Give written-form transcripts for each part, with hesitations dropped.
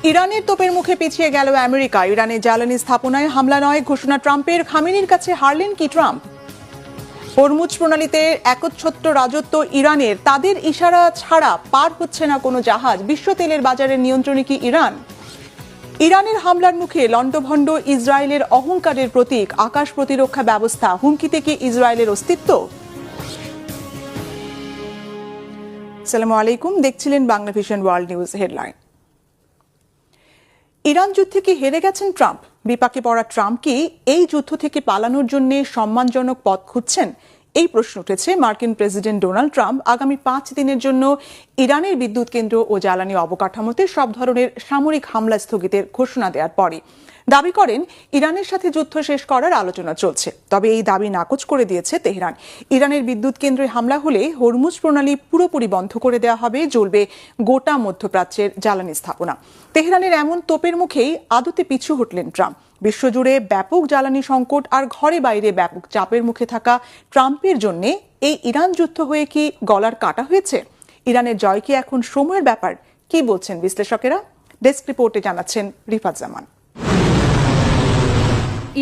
ইরানের তোপের মুখে পিছিয়ে গেল আমেরিকা। ইরানের জ্বালানি স্থাপনায় হামলা নয় ঘোষণা ট্রাম্পের। খামেনির কাছে হারলেন কি ট্রাম্প? হরমুজ প্রণালীতে একচ্ছত্র রাজত্ব ইরানের, তাদের ইশারা ছাড়া পার হচ্ছে না কোনো জাহাজ। বিশ্ব তেলের বাজারের নিয়ন্ত্রণে কি ইরান? ইরানের হামলার মুখে লন্ডভন্ড ইসরায়েলের অহংকারের প্রতীক আকাশ প্রতিরক্ষা ব্যবস্থা, হুমকিতে কি ইসরায়েলের অস্তিত্ব? আসসালামু আলাইকুম, দেখছিলেন Bangla vision world news headline. Iran যুদ্ধে কি হেরে গেছেন ট্রাম্প? বিপাকে পড়া ট্রাম্প কি এই যুদ্ধ থেকে পালানোর জন্য সম্মানজনক পথ খুঁজছেন? এই প্রশ্ন উঠেছে মার্কিন প্রেসিডেন্ট ডোনাল্ড ট্রাম্প আগামী 5 দিনের জন্য ইরানের বিদ্যুৎ কেন্দ্র ও জ্বালানি অবকাঠামোতে সব ধরনের সামরিক হামলা স্থগিতের ঘোষণা দেওয়ার পরে। দাবি করেন ইরানের সাথে যুদ্ধ শেষ করার আলোচনা চলছে, তবে এই দাবি নাকচ করে দিয়েছে তেহরান। ইরানের বিদ্যুৎ কেন্দ্রে হামলা হলে হরমুজ প্রণালী পুরোপুরি বন্ধ করে দেওয়া হবে, জ্বলবে গোটা মধ্যপ্রাচ্যের জ্বালানি স্থাপনা। তেহরানের এমন তোপের মুখেই আদতে পিছু হটলেন ট্রাম্প। বিশ্বজুড়ে ব্যাপক জ্বালানি সংকট আর ঘরে বাইরে ব্যাপক চাপের মুখে থাকা ট্রাম্পের জন্য এই ইরান যুদ্ধ হয়ে কি গলার কাটা হয়েছে? ইরানের জয় কি এখন সময়ের ব্যাপার? কি বলছেন বিশ্লেষকেরা? ডেস্ক রিপোর্টে জানাচ্ছেন রিফাত জামান।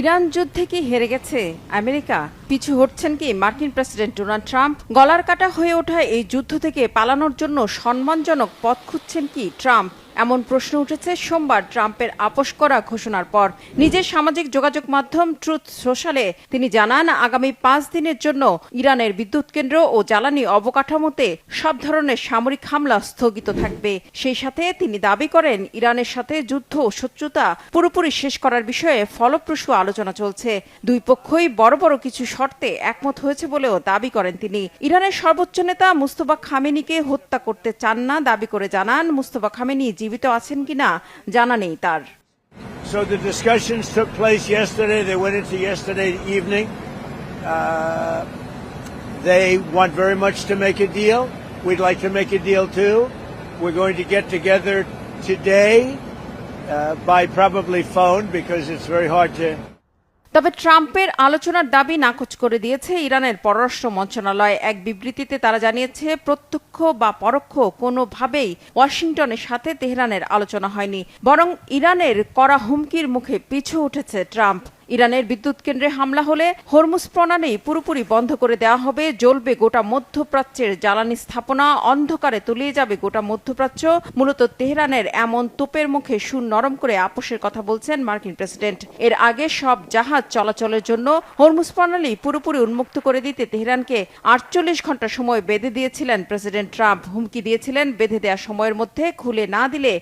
ইরান যুদ্ধে কি হেরে গেছে আমেরিকা? পিছু হটছেন কি মার্কিন প্রেসিডেন্ট ডোনাল্ড ট্রাম্প? গলার কাটা হয়ে ওঠা এই যুদ্ধ থেকে পালানোর জন্য সম্মানজনক পথ খুঁজছেন কি ট্রাম্প? এমন প্রশ্ন উঠেছে সোমবার ট্রাম্পের আপোষ করা ঘোষণার পর। নিজের সামাজিক যোগাযোগ মাধ্যম ট্রুথ সোশ্যালে তিনি জানান, আগামী 5 দিনের জন্য ইরানের বিদ্যুৎ কেন্দ্র ও জ্বালানি অবকাঠামোতে সব ধরনের সামরিক হামলা স্থগিত থাকবে। সেই সাথে তিনি দাবি করেন ইরানের সাথে যুদ্ধ ও শত্রুতা পুরোপুরি শেষ করার বিষয়ে ফলপ্রসূ আলোচনা চলছে। দুই পক্ষই বড় বড় কিছু শর্তে একমত হয়েছে বলেও দাবি করেন তিনি। ইরানের সর্বোচ্চ নেতা মুস্তফা খামেনিকে হত্যা করতে চান না দাবি করে জানান, মুস্তফা খামেনি জীবিত আছেন কিনা জানা নেই তার। So the discussions took place yesterday. They went into yesterday evening. They want very much to make a deal. We'd like to make a deal too. We're going to get together today by probably phone because it's very hard to. তবে ট্রাম্পের আলোচনার দাবি নাকচ করে দিয়েছে ইরানের পররাষ্ট্র মন্ত্রণালয়। এক বিবৃতিতে তারা জানিয়েছে, প্রত্যক্ষ বা পরোক্ষ কোনোভাবেই ওয়াশিংটনের সাথে তেহরানের আলোচনা হয়নি, বরং ইরানের করা হুমকির মুখে পিছু উঠেছে ট্রাম্প। ইরানের বিদ্যুৎ কেন্দ্রে হামলা হলে হরমুজ প্রণালী পুরোপুরি বন্ধ করে দেওয়া হবে, জ্বলবে গোটা মধ্যপ্রাচ্যের জ্বালানি স্থাপনা, অন্ধকারে তলিয়ে যাবে গোটা মধ্যপ্রাচ্য। মূলত তেহরানের এমন তোপের মুখে সুর নরম করে আপোষের কথা বলছেন মার্কিন প্রেসিডেন্ট। এর আগে সব জাহাজ চলাচলের জন্য হরমুজ প্রণালী পুরোপুরি উন্মুক্ত করে দিতে তেহরানকে 48 ঘন্টা সময় বেঁধে দিয়েছিলেন প্রেসিডেন্ট ট্রাম্প। হুমকি দিয়েছিলেন বেঁধে দেওয়া সময়ের মধ্যে খুলে না দিলে